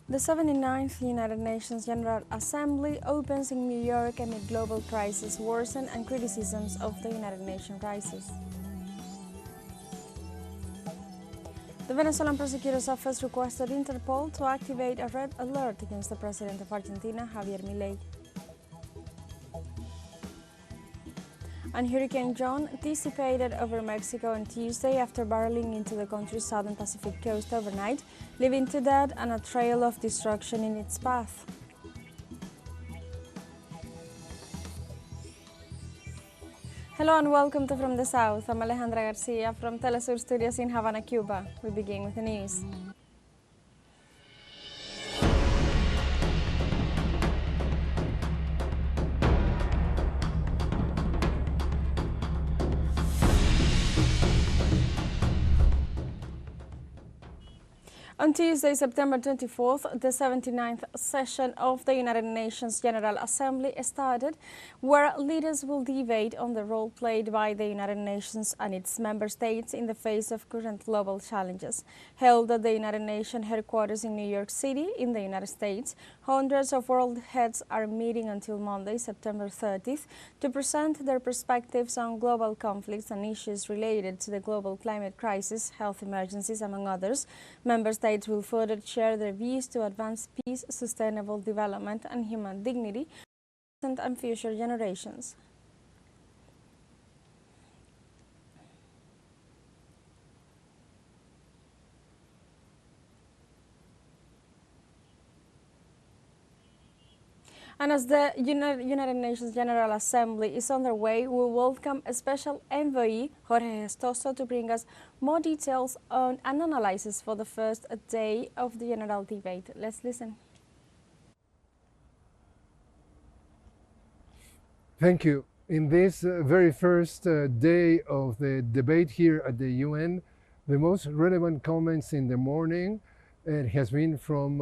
The 79th United Nations General Assembly opens in New York amid global crisis worsen and criticisms of the United Nations crisis. The Venezuelan prosecutor's office requested Interpol to activate a red alert against the president of Argentina, Javier Milei. And Hurricane John dissipated over Mexico on Tuesday after barreling into the country's southern Pacific coast overnight, leaving 2 dead and a trail of destruction in its path. Hello and welcome to From the South. I'm Alejandra Garcia from teleSUR Studios in Havana, Cuba. We begin with the news. On Tuesday, September 24th, the 79th session of the United Nations General Assembly started, where leaders will debate on the role played by the United Nations and its member states in the face of current global challenges. Held at the United Nations headquarters in New York City, in the United States, hundreds of world heads are meeting until Monday, September 30th, to present their perspectives on global conflicts and issues related to the global climate crisis, health emergencies, among others. Member states will further share their views to advance peace, sustainable development, and human dignity for present and future generations. And as the United Nations General Assembly is underway, we welcome a special envoy, Jorge Gestoso, to bring us more details on an analysis for the first day of the general debate. Let's listen. Thank you. In this very first day of the debate here at the UN, the most relevant comments in the morning has been from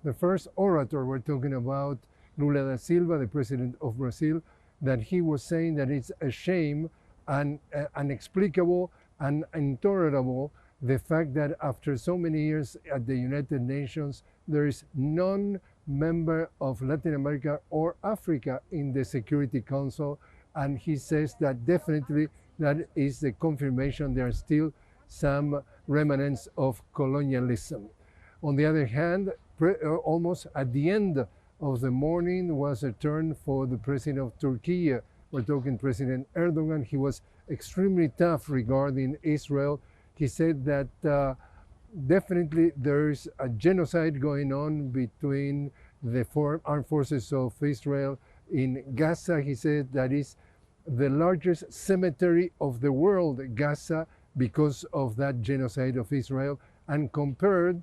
the first orator. We're talking about Lula da Silva, the president of Brazil, that he was saying that it's a shame and inexplicable and intolerable the fact that after so many years at the United Nations, there is non-member of Latin America or Africa in the Security Council. And he says that definitely that is the confirmation there are still some remnants of colonialism. On the other hand, almost at the end of the morning was a turn for the president of Turkey. We're talking President Erdogan. He was extremely tough regarding Israel. He said that definitely there's a genocide going on between the armed forces of Israel in Gaza. He said that is the largest cemetery of the world, Gaza, because of that genocide of Israel, and compared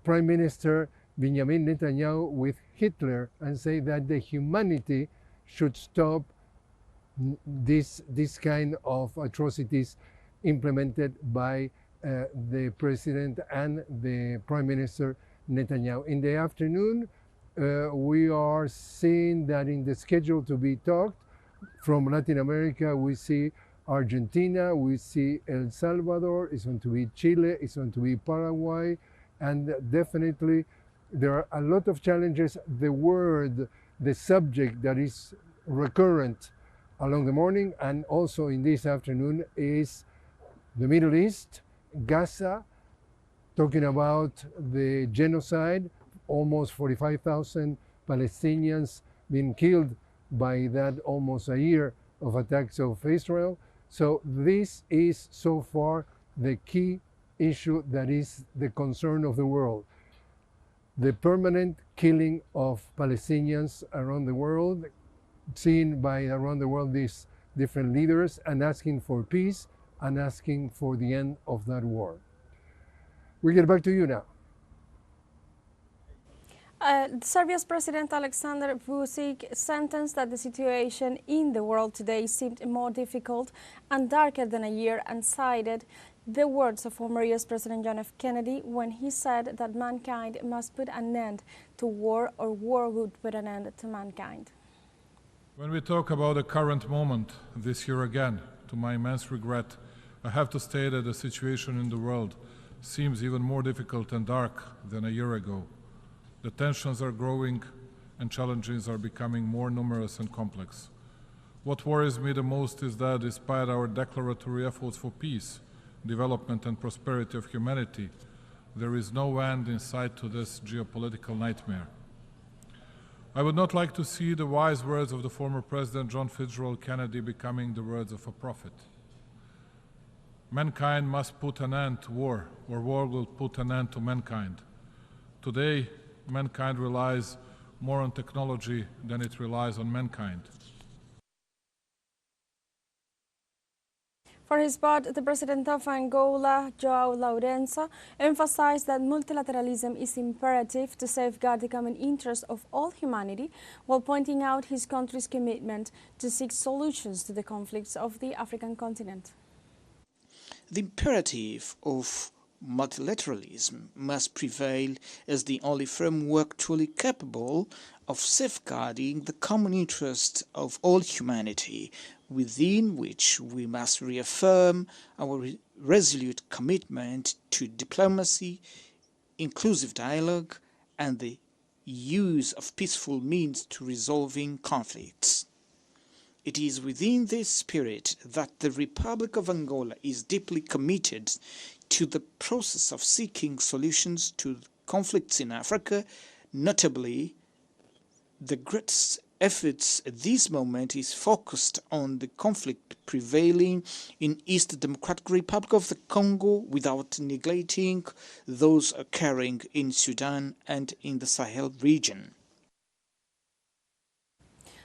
Prime Minister Benjamin Netanyahu with Hitler and say that the humanity should stop this kind of atrocities implemented by the president and the Prime Minister Netanyahu. In the afternoon, we are seeing that in the schedule to be talked from Latin America, we see Argentina, we see El Salvador, it's going to be Chile, it's going to be Paraguay, and definitely there are a lot of challenges. The subject that is recurrent along the morning and also in this afternoon is the Middle East, Gaza, talking about the genocide, almost 45,000 Palestinians being killed by that almost a year of attacks of Israel. So this is so far the key issue that is the concern of the world. The permanent killing of Palestinians around the world, seen by around the world these different leaders, and asking for peace and asking for the end of that war. We get back to you now. Serbia's President Alexander Vučić sentenced that the situation in the world today seemed more difficult and darker than a year, and cited the words of former US President John F. Kennedy when he said that mankind must put an end to war, or war would put an end to mankind. When we talk about the current moment this year again, to my immense regret, I have to state that the situation in the world seems even more difficult and dark than a year ago. The tensions are growing and challenges are becoming more numerous and complex. What worries me the most is that despite our declaratory efforts for peace, development and prosperity of humanity, there is no end in sight to this geopolitical nightmare. I would not like to see the wise words of the former President John Fitzgerald Kennedy becoming the words of a prophet. Mankind must put an end to war, or war will put an end to mankind. Today, mankind relies more on technology than it relies on mankind. For his part, the President of Angola, João Lourenço, emphasized that multilateralism is imperative to safeguard the common interest of all humanity, while pointing out his country's commitment to seek solutions to the conflicts of the African continent. The imperative of multilateralism must prevail as the only framework truly capable of safeguarding the common interest of all humanity, within which we must reaffirm our resolute commitment to diplomacy, inclusive dialogue, and the use of peaceful means to resolving conflicts. It is within this spirit that the Republic of Angola is deeply committed to the process of seeking solutions to conflicts in Africa, notably the greatest efforts at this moment is focused on the conflict prevailing in East Democratic Republic of the Congo, without neglecting those occurring in Sudan and in the Sahel region.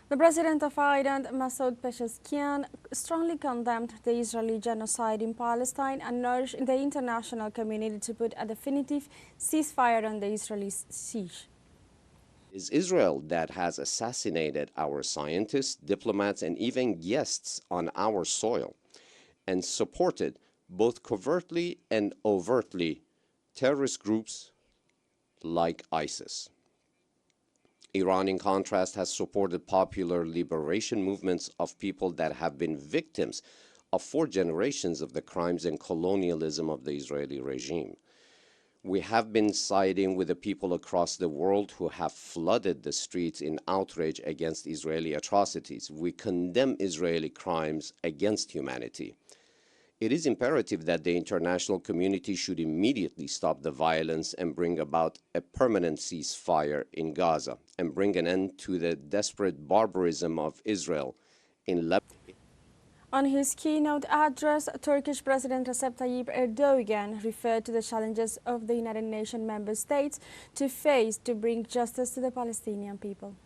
The president of Ireland, Masoud Pezeshkian, strongly condemned the Israeli genocide in Palestine and urged the international community to put a definitive ceasefire on the Israeli siege. It is Israel that has assassinated our scientists, diplomats, and even guests on our soil, and supported both covertly and overtly terrorist groups like ISIS. Iran, in contrast, has supported popular liberation movements of people that have been victims of 4 generations of the crimes and colonialism of the Israeli regime. We have been siding with the people across the world who have flooded the streets in outrage against Israeli atrocities. We condemn Israeli crimes against humanity. It is imperative that the international community should immediately stop the violence and bring about a permanent ceasefire in Gaza and bring an end to the desperate barbarism of Israel in Lebanon. On his keynote address, Turkish President Recep Tayyip Erdogan referred to the challenges of the United Nations member states to face to bring justice to the Palestinian people.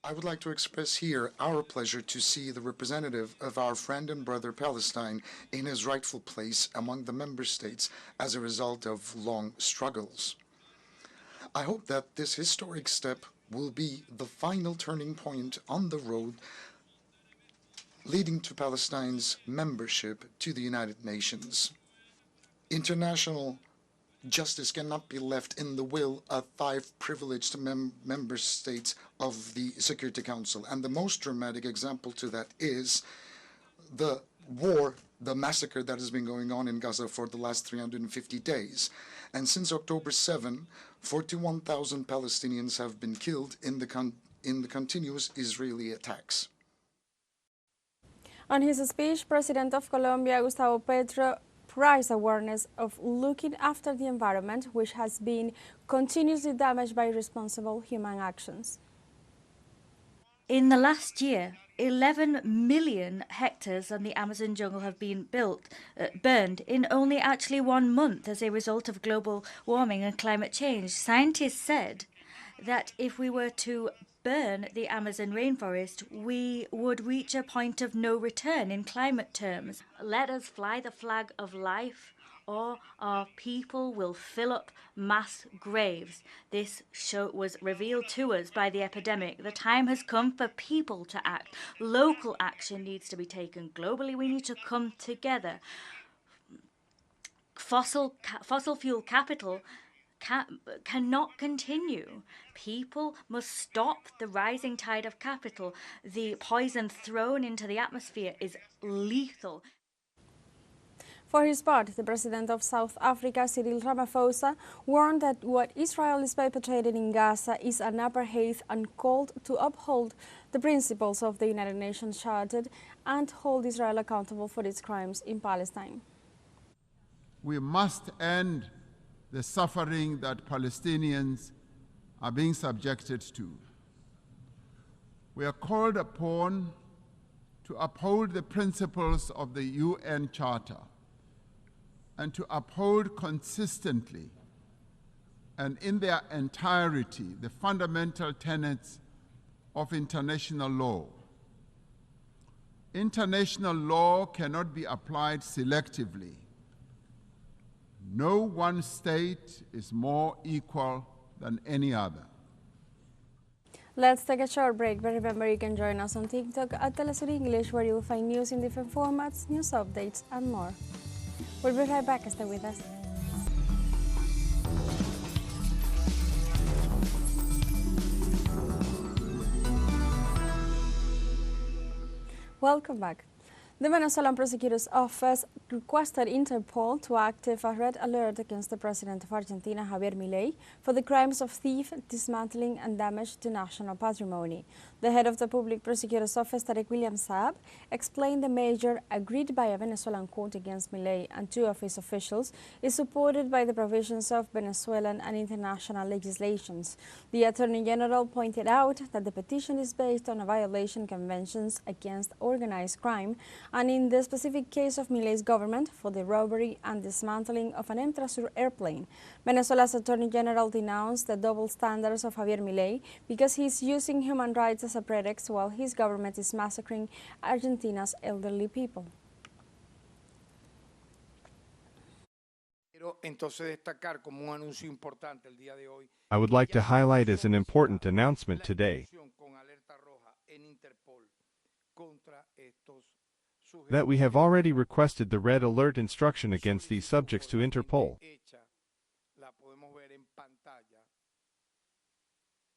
I would like to express here our pleasure to see the representative of our friend and brother Palestine in his rightful place among the member states as a result of long struggles. I hope that this historic step will be the final turning point on the road leading to Palestine's membership to the United Nations. International justice cannot be left in the will of 5 privileged member states of the Security Council. And the most dramatic example to that is the war, the massacre that has been going on in Gaza for the last 350 days. And since October 7, 41,000 Palestinians have been killed in the continuous Israeli attacks. On his speech, President of Colombia, Gustavo Petro, praised awareness of looking after the environment, which has been continuously damaged by irresponsible human actions. In the last year, 11 million hectares on the Amazon jungle have been burned in only actually 1 month as a result of global warming and climate change. Scientists said that if we were to burn the Amazon rainforest, we would reach a point of no return in climate terms. Let us fly the flag of life, or our people will fill up mass graves. This was revealed to us by the epidemic. The time has come for people to act. Local action needs to be taken. Globally, we need to come together. Fossil fuel capital cannot continue. People must stop the rising tide of capital. The poison thrown into the atmosphere is lethal. For his part, the president of South Africa, Cyril Ramaphosa, warned that what Israel is perpetrating in Gaza is an apartheid and called to uphold the principles of the United Nations Charter and hold Israel accountable for its crimes in Palestine. We must end the suffering that Palestinians are being subjected to. We are called upon to uphold the principles of the UN Charter and to uphold consistently and in their entirety the fundamental tenets of international law. International law cannot be applied selectively. No one state is more equal than any other. Let's take a short break, but remember you can join us on TikTok at teleSUR English, where you will find news in different formats, news updates, and more. We'll be right back. Stay with us. Welcome back. The Venezuelan Prosecutor's Office requested Interpol to activate a red alert against the President of Argentina, Javier Milei, for the crimes of theft, dismantling and damage to national patrimony. The head of the Public Prosecutor's Office, Tarek William Saab, explained the measure agreed by a Venezuelan court against Milei and two of his officials is supported by the provisions of Venezuelan and international legislations. The Attorney General pointed out that the petition is based on a violation of conventions against organized crime, and in the specific case of Milei's government for the robbery and dismantling of an teleSUR airplane. Venezuela's Attorney General denounced the double standards of Javier Milei because he is using human rights as a pretext while his government is massacring Argentina's elderly people. I would like to highlight as an important announcement today that we have already requested the red alert instruction against these subjects to Interpol.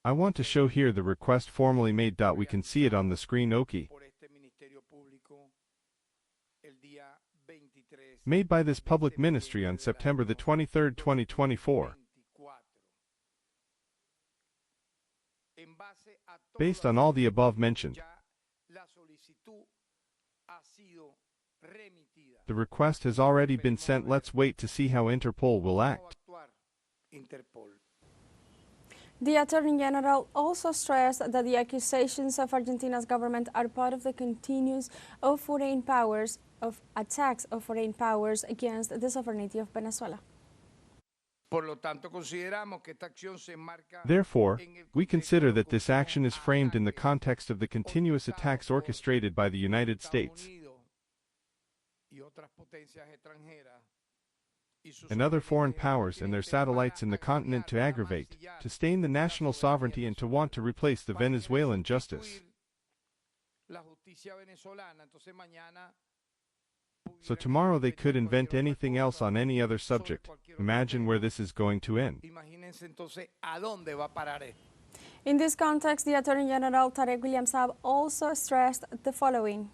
I want to show here the request formally made. We can see it on the screen. OK. Made by this public ministry on September the 23rd, 2024. Based on all the above mentioned, the request has already been sent. Let's wait to see how Interpol will act. The Attorney General also stressed that the accusations of Argentina's government are part of the continuous attacks of foreign powers against the sovereignty of Venezuela. Therefore, we consider that this action is framed in the context of the continuous attacks orchestrated by the United States and other foreign powers and their satellites in the continent to aggravate, to stain the national sovereignty and to want to replace the Venezuelan justice. So tomorrow they could invent anything else on any other subject. Imagine where this is going to end. In this context, the Attorney General Tarek William Saab also stressed the following.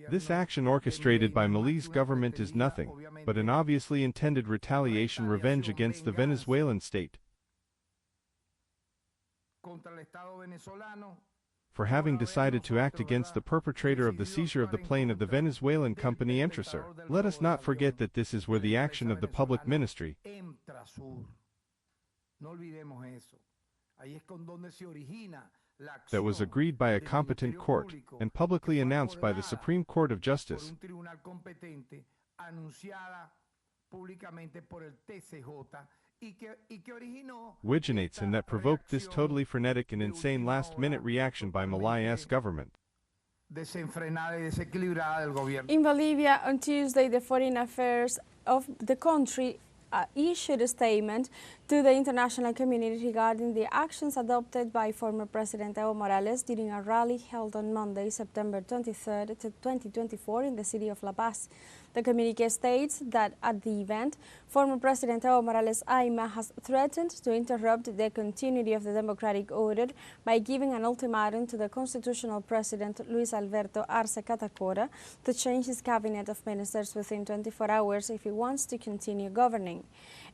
This action orchestrated by Milei's government is nothing but an obviously intended retaliation revenge against the Venezuelan state for having decided to act against the perpetrator of the seizure of the plane of the Venezuelan company TeleSUR. Let us not forget that this is where the action of the public ministry that was agreed by a competent court and publicly announced by the Supreme Court of Justice originates and that provoked this totally frenetic and insane last-minute reaction by Milei's government. In Bolivia, on Tuesday, the Foreign Affairs of the country issued a statement to the international community regarding the actions adopted by former President Evo Morales during a rally held on Monday, September 23rd, 2024 in the city of La Paz. The The communique states that at the event, former President Evo Morales Aima has threatened to interrupt the continuity of the democratic order by giving an ultimatum to the constitutional president Luis Alberto Arce Catacora to change his cabinet of ministers within 24 hours if he wants to continue governing.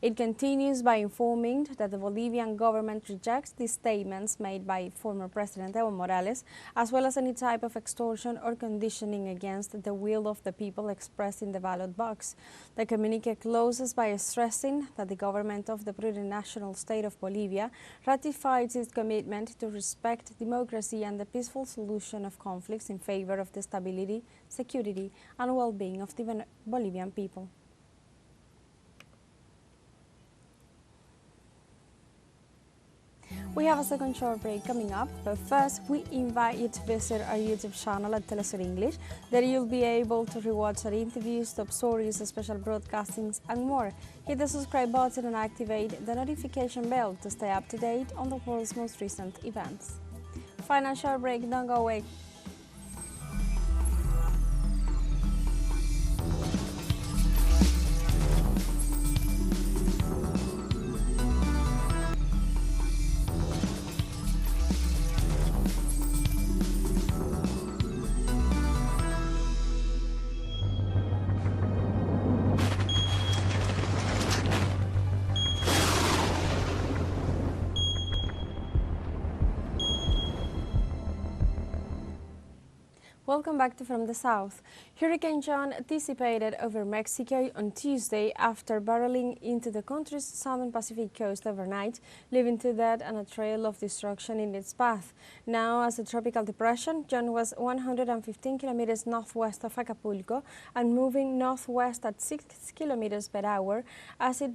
It continues by informing that the Bolivian government rejects the statements made by former President Evo Morales, as well as any type of extortion or conditioning against the will of the people expressed in the ballot box. The communique closes by stressing that the government of the plurinational state of Bolivia ratifies its commitment to respect democracy and the peaceful solution of conflicts in favor of the stability, security, and well-being of the Bolivian people. We have a second short break coming up, but first we invite you to visit our YouTube channel at teleSUR English. There you'll be able to rewatch our interviews, top stories, special broadcastings, and more. Hit the subscribe button and activate the notification bell to stay up to date on the world's most recent events. Final short break, don't go away. Welcome back to From the South. Hurricane John dissipated over Mexico on Tuesday after barreling into the country's southern Pacific coast overnight, leaving two dead and a trail of destruction in its path. Now, as a tropical depression, John was 115 kilometers northwest of Acapulco and moving northwest at 6 kilometers per hour as it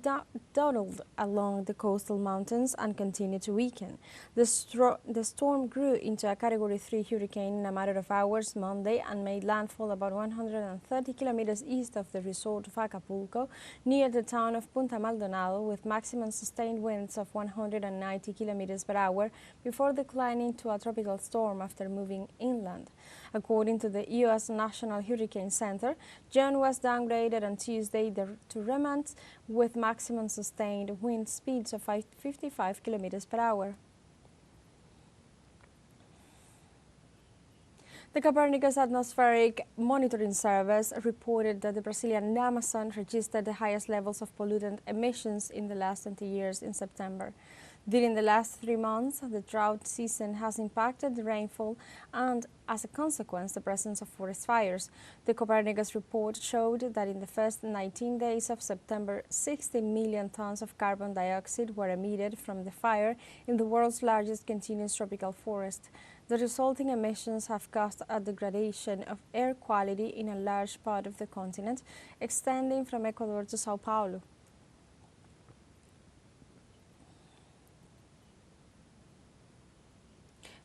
dawdled along the coastal mountains and continued to weaken. The storm grew into a Category 3 hurricane in a matter of hours Monday and made landfall about 130 kilometers east of the resort of Acapulco, near the town of Punta Maldonado, with maximum sustained winds of 190 kilometers per hour before declining to a tropical storm after moving inland. According to the U.S. National Hurricane Center, John was downgraded on Tuesday to remnants with maximum sustained wind speeds of 55 kilometers per hour. The Copernicus Atmospheric Monitoring Service reported that the Brazilian Amazon registered the highest levels of pollutant emissions in the last 20 years in September. During the last 3 months, the drought season has impacted the rainfall and, as a consequence, the presence of forest fires. The Copernicus report showed that in the first 19 days of September, 60 million tons of carbon dioxide were emitted from the fire in the world's largest continuous tropical forest. The resulting emissions have caused a degradation of air quality in a large part of the continent, extending from Ecuador to Sao Paulo.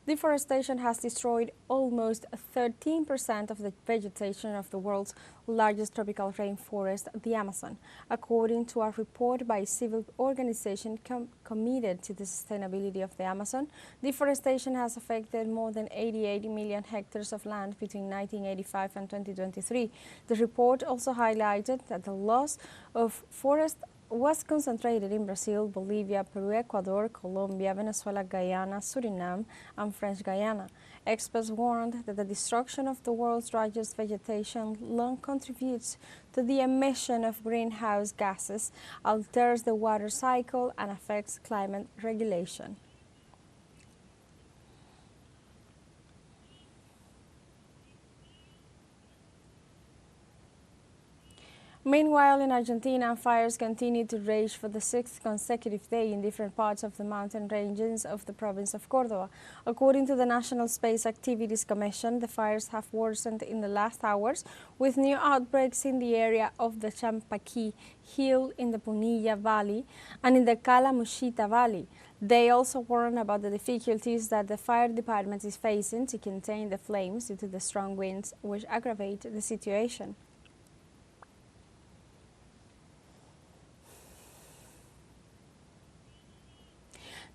Deforestation has destroyed almost 13% of the vegetation of the world's largest tropical rainforest, the Amazon, according to a report by a civil organization committed to the sustainability of the Amazon. Deforestation has affected more than 88 million hectares of land between 1985 and 2023. The report also highlighted that the loss of forest was concentrated in Brazil, Bolivia, Peru, Ecuador, Colombia, Venezuela, Guyana, Suriname, and French Guiana. Experts warned that the destruction of the world's largest vegetation long contributes to the emission of greenhouse gases, alters the water cycle, and affects climate regulation. Meanwhile, in Argentina, fires continue to rage for the 6th consecutive day in different parts of the mountain ranges of the province of Córdoba. According to the National Space Activities Commission, the fires have worsened in the last hours, with new outbreaks in the area of the Champaquí Hill in the Punilla Valley and in the Calamuchita Valley. They also warn about the difficulties that the fire department is facing to contain the flames due to the strong winds, which aggravate the situation.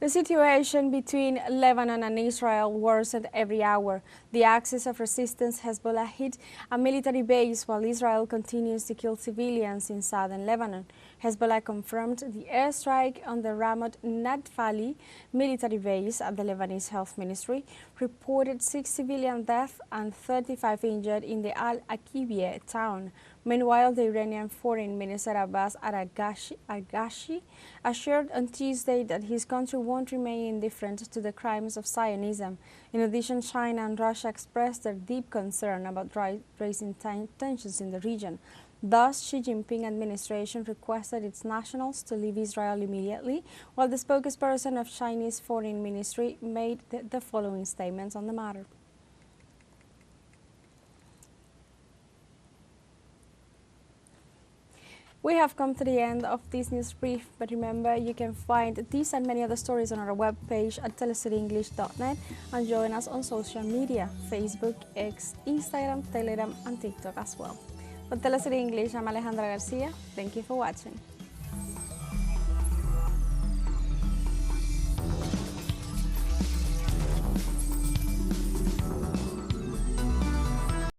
The situation between Lebanon and Israel worsened every hour. The axis of resistance Hezbollah hit a military base while Israel continues to kill civilians in southern Lebanon. Hezbollah confirmed the airstrike on the Ramat Nadfali military base at the Lebanese Health Ministry, reported 6 civilian deaths and 35 injured in the Al-Aqibiyeh town. Meanwhile, the Iranian Foreign Minister Abbas Araghchi assured on Tuesday that his country won't remain indifferent to the crimes of Zionism. In addition, China and Russia expressed their deep concern about rising tensions in the region. Thus, Xi Jinping administration requested its nationals to leave Israel immediately, while the spokesperson of Chinese Foreign Ministry made the following statements on the matter. We have come to the end of this news brief, but remember you can find these and many other stories on our webpage at telesurenglish.net and join us on social media, Facebook, X, Instagram, Telegram and TikTok as well. For TeleSUR English, I'm Alejandra Garcia. Thank you for watching.